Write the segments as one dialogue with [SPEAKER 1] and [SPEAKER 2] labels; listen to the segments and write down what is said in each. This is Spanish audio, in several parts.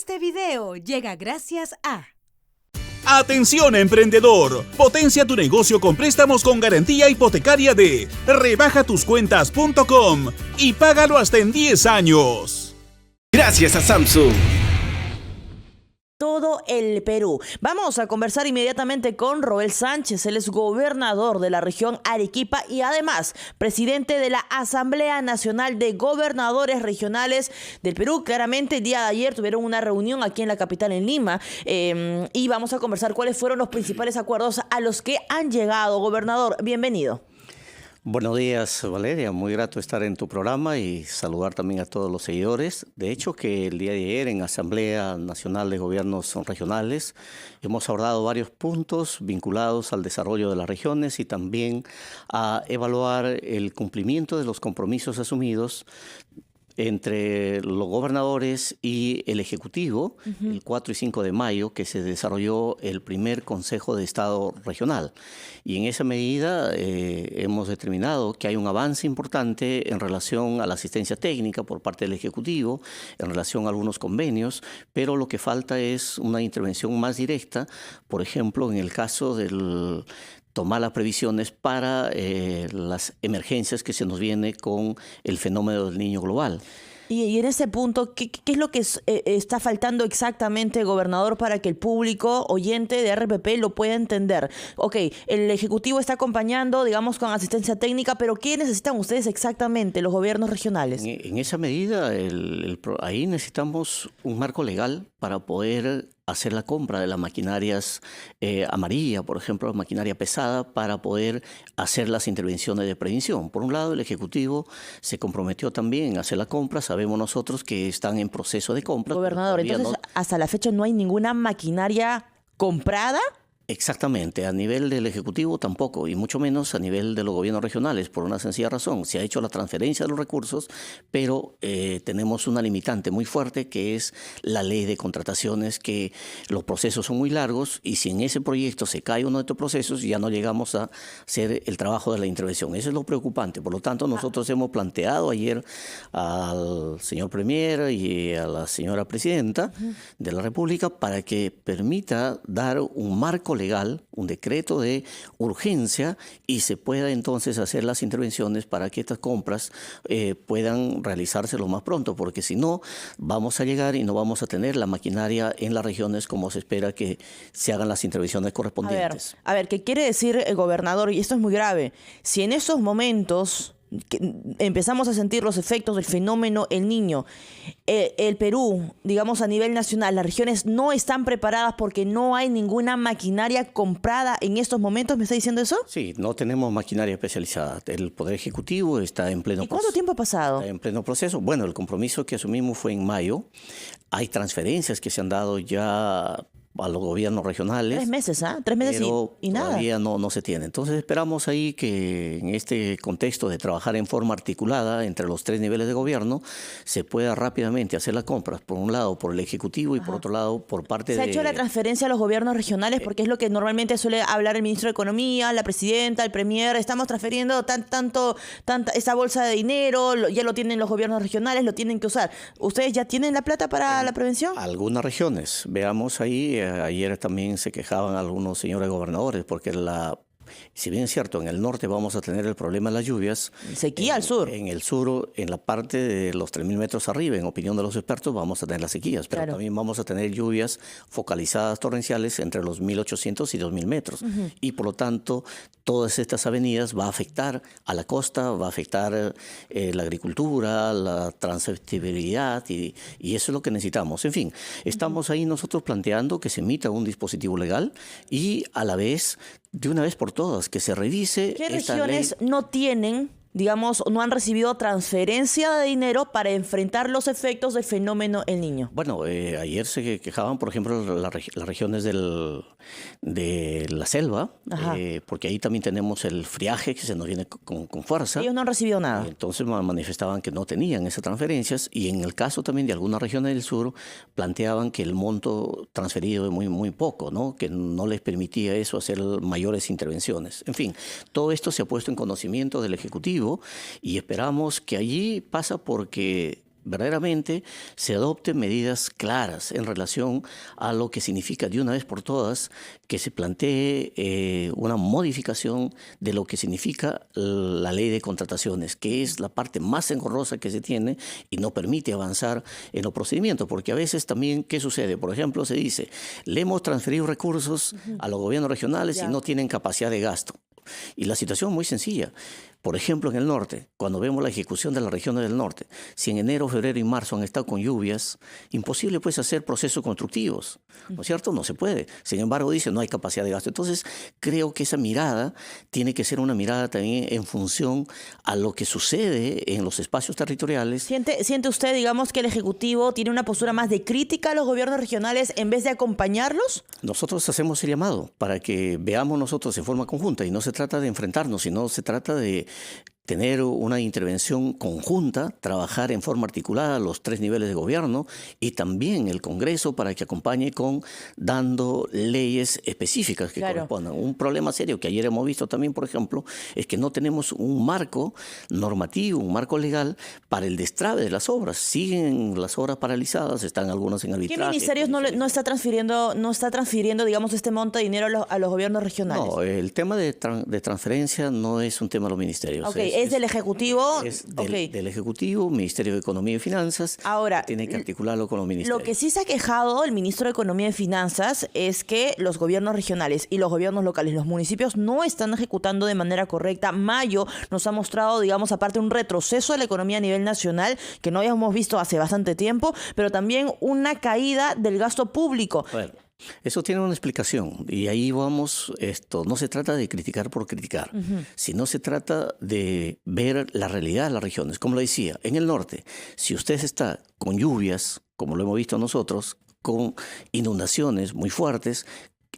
[SPEAKER 1] Este video llega gracias a...
[SPEAKER 2] Atención emprendedor, potencia tu negocio con préstamos con garantía hipotecaria de rebajatuscuentas.com y págalo hasta en 10 años.
[SPEAKER 3] Gracias a Samsung.
[SPEAKER 4] Todo el Perú. Vamos a conversar inmediatamente con Roel Sánchez. Él es gobernador de la región Arequipa y además presidente de la Asamblea Nacional de Gobernadores Regionales del Perú. Claramente el día de ayer tuvieron una reunión aquí en la capital, en Lima, y vamos a conversar cuáles fueron los principales acuerdos a los que han llegado. Gobernador, bienvenido.
[SPEAKER 5] Buenos días, Valeria. Muy grato estar en tu programa y saludar también a todos los seguidores. De hecho, que el día de ayer en Asamblea Nacional de Gobiernos Regionales hemos abordado varios puntos vinculados al desarrollo de las regiones y también a evaluar el cumplimiento de los compromisos asumidos entre los gobernadores y el Ejecutivo, el 4 y 5 de mayo, que se desarrolló el primer Consejo de Estado Regional. Y en esa medida hemos determinado que hay un avance importante en relación a la asistencia técnica por parte del Ejecutivo, en relación a algunos convenios, pero lo que falta es una intervención más directa, por ejemplo, en el caso del tomar las previsiones para las emergencias que se nos viene con el fenómeno del Niño global.
[SPEAKER 4] Y en ese punto, ¿qué es lo que está faltando exactamente, gobernador, para que el público oyente de RPP lo pueda entender? Ok, el Ejecutivo está acompañando, digamos, con asistencia técnica, pero ¿qué necesitan ustedes exactamente, los gobiernos regionales?
[SPEAKER 5] En esa medida, ahí necesitamos un marco legal para poder hacer la compra de las maquinarias amarilla, por ejemplo, maquinaria pesada, para poder hacer las intervenciones de prevención. Por un lado, el Ejecutivo se comprometió también a hacer la compra. Sabemos nosotros que están en proceso de compra.
[SPEAKER 4] Gobernador, entonces, hasta la fecha no hay ninguna maquinaria comprada.
[SPEAKER 5] Exactamente, a nivel del Ejecutivo tampoco, y mucho menos a nivel de los gobiernos regionales, por una sencilla razón. Se ha hecho la transferencia de los recursos, pero tenemos una limitante muy fuerte, que es la ley de contrataciones, que los procesos son muy largos, y si en ese proyecto se cae uno de estos procesos, ya no llegamos a hacer el trabajo de la intervención. Eso es lo preocupante. Por lo tanto, nosotros hemos planteado ayer al señor Premier y a la señora Presidenta de la República para que permita dar un marco legal, un decreto de urgencia, y se pueda entonces hacer las intervenciones para que estas compras puedan realizarse lo más pronto, porque si no, vamos a llegar y no vamos a tener la maquinaria en las regiones como se espera que se hagan las intervenciones correspondientes.
[SPEAKER 4] A ver, ¿qué quiere decir, gobernador? Y esto es muy grave. Si en esos momentos empezamos a sentir los efectos del fenómeno El Niño, el Perú, digamos a nivel nacional, las regiones no están preparadas porque no hay ninguna maquinaria comprada en estos momentos, ¿me está diciendo eso?
[SPEAKER 5] Sí, no tenemos maquinaria especializada. El Poder Ejecutivo está en pleno proceso.
[SPEAKER 4] ¿Y cuánto tiempo ha pasado?
[SPEAKER 5] Está en pleno proceso. Bueno, el compromiso que asumimos fue en mayo. Hay transferencias que se han dado ya a los gobiernos regionales.
[SPEAKER 4] 3 meses, ¿ah? 3 meses y nada.
[SPEAKER 5] Todavía no se tiene. Entonces esperamos ahí que en este contexto de trabajar en forma articulada entre los 3 niveles de gobierno se pueda rápidamente hacer las compras, por un lado por el Ejecutivo y por otro lado por parte de...
[SPEAKER 4] ¿Se ha hecho la transferencia a los gobiernos regionales? Porque es lo que normalmente suele hablar el ministro de Economía, la presidenta, el premier. Estamos transfiriendo tanta esa bolsa de dinero, ya lo tienen los gobiernos regionales, lo tienen que usar. ¿Ustedes ya tienen la plata para la prevención?
[SPEAKER 5] Algunas regiones. Veamos ahí. Ayer también se quejaban algunos señores gobernadores porque si bien es cierto, en el norte vamos a tener el problema de las lluvias.
[SPEAKER 4] Sequía al sur.
[SPEAKER 5] En el sur, en la parte de los 3.000 metros arriba, en opinión de los expertos, vamos a tener las sequías, pero también vamos a tener lluvias focalizadas torrenciales entre los 1.800 y 2.000 metros. Y por lo tanto, todas estas avenidas va a afectar a la costa, va a afectar la agricultura, la transectibilidad, y eso es lo que necesitamos. En fin, estamos ahí nosotros planteando que se emita un dispositivo legal y a la vez, de una vez por todas, que se revise.
[SPEAKER 4] ¿Qué regiones no tienen, digamos, no han recibido transferencia de dinero para enfrentar los efectos del fenómeno El Niño?
[SPEAKER 5] Bueno, ayer se quejaban, por ejemplo, las regiones de la selva, porque ahí también tenemos el friaje que se nos viene con fuerza.
[SPEAKER 4] Ellos no han recibido nada.
[SPEAKER 5] Entonces manifestaban que no tenían esas transferencias, y en el caso también de algunas regiones del sur planteaban que el monto transferido es muy poco, ¿no? Que no les permitía eso hacer mayores intervenciones. En fin, todo esto se ha puesto en conocimiento del Ejecutivo y esperamos que allí pasa porque verdaderamente se adopten medidas claras en relación a lo que significa de una vez por todas que se plantee una modificación de lo que significa la ley de contrataciones, que es la parte más engorrosa que se tiene y no permite avanzar en los procedimientos, porque a veces también, ¿qué sucede? Por ejemplo, se dice, le hemos transferido recursos a los gobiernos regionales y no tienen capacidad de gasto. Y la situación es muy sencilla. Por ejemplo, en el norte, cuando vemos la ejecución de las regiones del norte, si en enero, febrero y marzo han estado con lluvias, imposible pues hacer procesos constructivos, ¿no es cierto? No se puede. Sin embargo, dice, no hay capacidad de gasto. Entonces, creo que esa mirada tiene que ser una mirada también en función a lo que sucede en los espacios territoriales.
[SPEAKER 4] ¿Siente usted, digamos, que el Ejecutivo tiene una postura más de crítica a los gobiernos regionales en vez de acompañarlos?
[SPEAKER 5] Nosotros hacemos el llamado para que veamos nosotros en forma conjunta, y no se trata de enfrentarnos, sino se trata de tener una intervención conjunta, trabajar en forma articulada los 3 niveles de gobierno y también el Congreso para que acompañe con dando leyes específicas que correspondan. Un problema serio que ayer hemos visto también, por ejemplo, es que no tenemos un marco normativo, un marco legal para el destrabe de las obras. Siguen las obras paralizadas, están algunas en arbitraje.
[SPEAKER 4] ¿Qué ministerios no está transfiriendo, digamos, este monto de dinero a los gobiernos regionales?
[SPEAKER 5] No, el tema de transferencia no es un tema de los ministerios.
[SPEAKER 4] Okay. ¿Es del Ejecutivo?
[SPEAKER 5] Es del Ejecutivo, Ministerio de Economía y Finanzas.
[SPEAKER 4] Ahora,
[SPEAKER 5] tiene que articularlo con los ministerios.
[SPEAKER 4] Lo que sí se ha quejado el ministro de Economía y Finanzas es que los gobiernos regionales y los gobiernos locales, los municipios, no están ejecutando de manera correcta. Mayo nos ha mostrado, digamos, aparte un retroceso de la economía a nivel nacional que no habíamos visto hace bastante tiempo, pero también una caída del gasto público.
[SPEAKER 5] Bueno, eso tiene una explicación y ahí vamos, no se trata de criticar por criticar, sino se trata de ver la realidad de las regiones. Como lo decía, en el norte, si usted está con lluvias, como lo hemos visto nosotros, con inundaciones muy fuertes,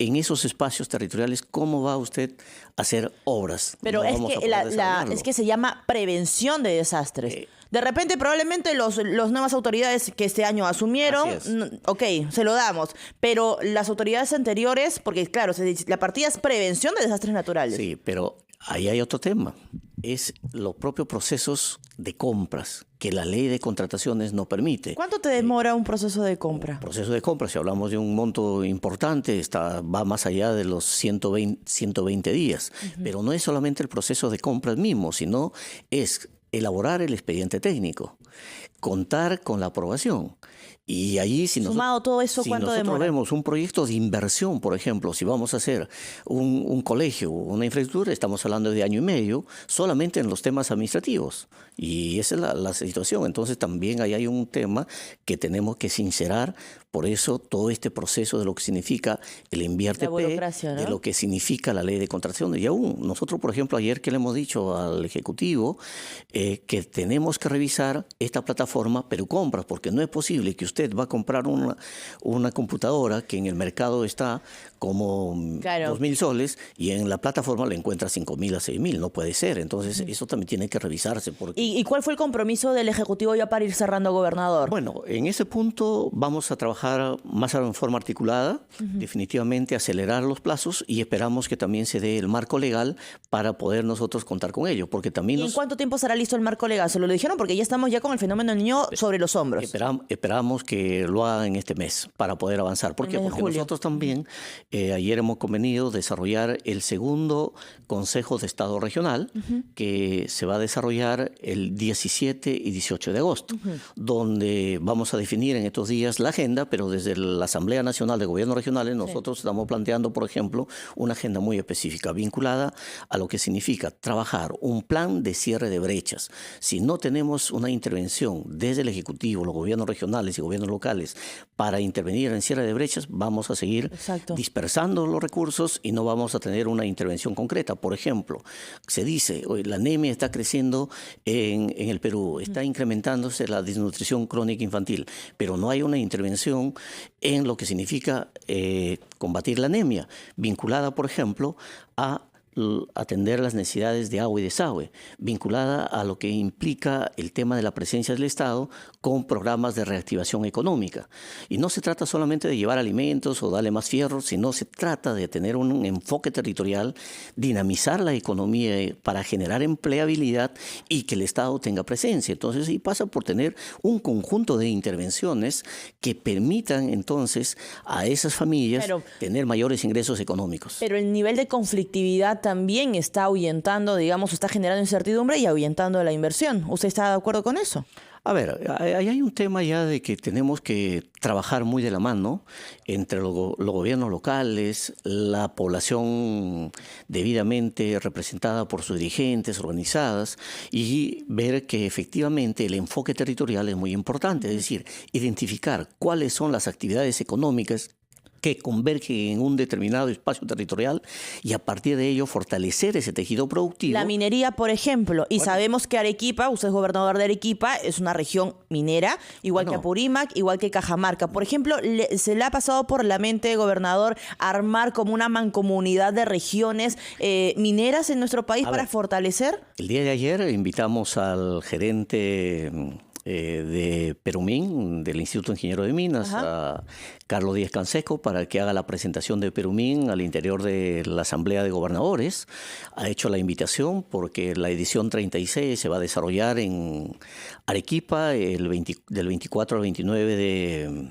[SPEAKER 5] en esos espacios territoriales, ¿cómo va usted a hacer obras?
[SPEAKER 4] Pero es que se llama prevención de desastres. De repente, probablemente las nuevas autoridades que este año asumieron, se lo damos. Pero las autoridades anteriores, porque claro, la partida es prevención de desastres naturales.
[SPEAKER 5] Sí, pero ahí hay otro tema. Es los propios procesos de compras que la ley de contrataciones no permite.
[SPEAKER 4] ¿Cuánto te demora un proceso de compra?
[SPEAKER 5] Un proceso de compra, si hablamos de un monto importante, va más allá de los 120 días. Pero no es solamente el proceso de compras mismo, sino es elaborar el expediente técnico, contar con la aprobación. Y ahí,
[SPEAKER 4] sumado todo eso, ¿cuánto demora?
[SPEAKER 5] Nosotros vemos un proyecto de inversión, por ejemplo, si vamos a hacer un colegio, una infraestructura, estamos hablando de año y medio, solamente en los temas administrativos. Y esa es la situación. Entonces también ahí hay un tema que tenemos que sincerar. Por eso todo este proceso de lo que significa el Invierte P, ¿no? De lo que significa la ley de contrataciones. Y aún nosotros, por ejemplo, ayer que le hemos dicho al Ejecutivo que tenemos que revisar esta plataforma, pero compras, porque no es posible que usted va a comprar una computadora que en el mercado está como 2.000 soles y en la plataforma le encuentra 5.000 a 6.000. No puede ser. Entonces eso también tiene que revisarse.
[SPEAKER 4] ¿Y cuál fue el compromiso del Ejecutivo ya para ir cerrando, gobernador?
[SPEAKER 5] Bueno, en ese punto vamos a trabajar más en forma articulada, definitivamente acelerar los plazos y esperamos que también se dé el marco legal para poder nosotros contar con ello. Porque también
[SPEAKER 4] ¿Y en cuánto tiempo será listo el marco legal? Se lo dijeron porque ya estamos con el fenómeno del niño sobre los hombros.
[SPEAKER 5] Esperamos que lo hagan en este mes para poder avanzar. ¿Por qué? Porque nosotros también ayer hemos convenido desarrollar el segundo Consejo de Estado Regional que se va a desarrollar el 17 y 18 de agosto, donde vamos a definir en estos días la agenda, pero desde la Asamblea Nacional de Gobiernos Regionales nosotros estamos planteando, por ejemplo, una agenda muy específica vinculada a lo que significa trabajar un plan de cierre de brechas. Si no tenemos una intervención desde el Ejecutivo, los gobiernos regionales y gobiernos locales para intervenir en cierre de brechas, vamos a seguir dispersando los recursos y no vamos a tener una intervención concreta. Por ejemplo, se dice, hoy la anemia está creciendo en el Perú, está incrementándose la desnutrición crónica infantil, pero no hay una intervención en lo que significa combatir la anemia, vinculada, por ejemplo, a atender las necesidades de agua y desagüe, vinculada a lo que implica el tema de la presencia del Estado con programas de reactivación económica. Y no se trata solamente de llevar alimentos o darle más fierro, sino se trata de tener un enfoque territorial, dinamizar la economía para generar empleabilidad y que el Estado tenga presencia. Entonces, y pasa por tener un conjunto de intervenciones que permitan entonces a esas familias tener mayores ingresos económicos.
[SPEAKER 4] Pero el nivel de conflictividad también está ahuyentando, digamos, está generando incertidumbre y ahuyentando la inversión. ¿Usted está de acuerdo con eso?
[SPEAKER 5] A ver, ahí hay un tema ya de que tenemos que trabajar muy de la mano entre los gobiernos locales, la población debidamente representada por sus dirigentes, organizadas, y ver que efectivamente el enfoque territorial es muy importante, es decir, identificar cuáles son las actividades económicas que convergen en un determinado espacio territorial y a partir de ello fortalecer ese tejido productivo.
[SPEAKER 4] La minería, por ejemplo, y sabemos que Arequipa, usted es gobernador de Arequipa, es una región minera, igual que Apurímac, igual que Cajamarca. Por ejemplo, ¿se le ha pasado por la mente, gobernador, armar como una mancomunidad de regiones mineras en nuestro país para fortalecer?
[SPEAKER 5] El día de ayer invitamos al gerente de Perumín, del Instituto Ingeniero de Minas, a Carlos Díaz Canseco, para que haga la presentación de Perumín al interior de la Asamblea de Gobernadores. Ha hecho la invitación porque la edición 36 se va a desarrollar en Arequipa del 24 al 29 de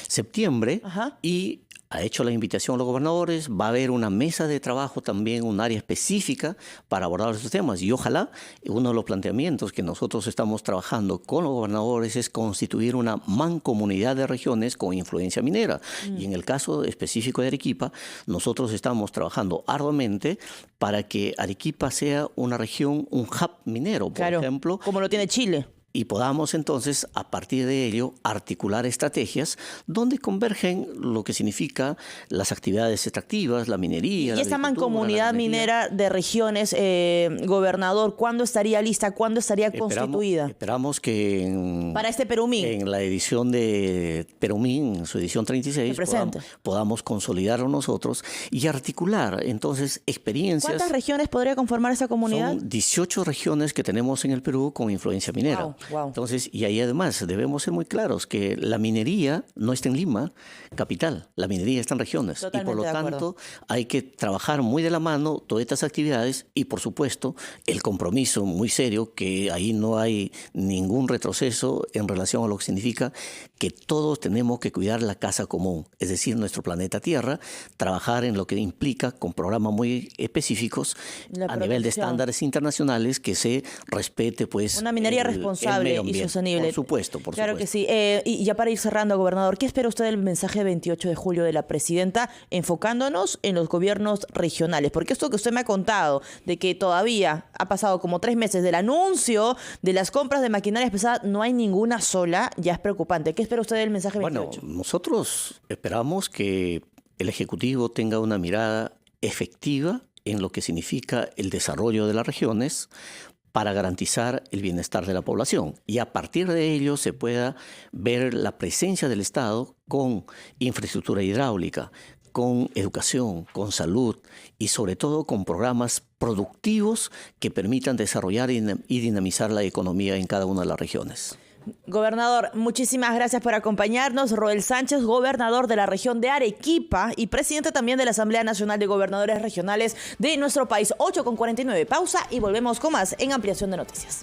[SPEAKER 5] septiembre y ha hecho la invitación a los gobernadores, va a haber una mesa de trabajo también, un área específica para abordar estos temas y ojalá uno de los planteamientos que nosotros estamos trabajando con los gobernadores es constituir una mancomunidad de regiones con influencia minera. Y en el caso específico de Arequipa, nosotros estamos trabajando arduamente para que Arequipa sea una región, un hub minero, por ejemplo.
[SPEAKER 4] Como lo tiene Chile.
[SPEAKER 5] Y podamos entonces, a partir de ello, articular estrategias donde convergen lo que significa las actividades extractivas, la minería.
[SPEAKER 4] Y esta mancomunidad minera de regiones, gobernador, ¿cuándo estaría lista? ¿Cuándo estaría constituida?
[SPEAKER 5] Esperamos que
[SPEAKER 4] para este Perumín,
[SPEAKER 5] en la edición de Perumín, en su edición 36, podamos consolidarlo nosotros y articular entonces experiencias.
[SPEAKER 4] ¿Cuántas regiones podría conformar esa comunidad?
[SPEAKER 5] Son 18 regiones que tenemos en el Perú con influencia minera.
[SPEAKER 4] Wow.
[SPEAKER 5] Entonces, y ahí además debemos ser muy claros que la minería no está en Lima, capital, la minería está en regiones.
[SPEAKER 4] Totalmente,
[SPEAKER 5] y por lo tanto hay que trabajar muy de la mano todas estas actividades y por supuesto el compromiso muy serio, que ahí no hay ningún retroceso en relación a lo que significa que todos tenemos que cuidar la casa común, es decir, nuestro planeta Tierra, trabajar en lo que implica con programas muy específicos a nivel de estándares internacionales que se respete pues
[SPEAKER 4] una minería responsable y sostenible.
[SPEAKER 5] Por supuesto.
[SPEAKER 4] Claro que sí. Y ya para ir cerrando, gobernador, ¿qué espera usted del mensaje 28 de julio de la presidenta enfocándonos en los gobiernos regionales? Porque esto que usted me ha contado, de que todavía ha pasado como 3 meses del anuncio de las compras de maquinarias pesadas, no hay ninguna sola, ya es preocupante. ¿Qué espera usted del mensaje 28?
[SPEAKER 5] Bueno, nosotros esperamos que el Ejecutivo tenga una mirada efectiva en lo que significa el desarrollo de las regiones, para garantizar el bienestar de la población. Y a partir de ello se pueda ver la presencia del Estado con infraestructura hidráulica, con educación, con salud y sobre todo con programas productivos que permitan desarrollar y dinamizar la economía en cada una de las regiones.
[SPEAKER 4] Gobernador, muchísimas gracias por acompañarnos. Roel Sánchez, gobernador de la región de Arequipa y presidente también de la Asamblea Nacional de Gobernadores Regionales de nuestro país. 8:49. Pausa y volvemos con más en Ampliación de Noticias.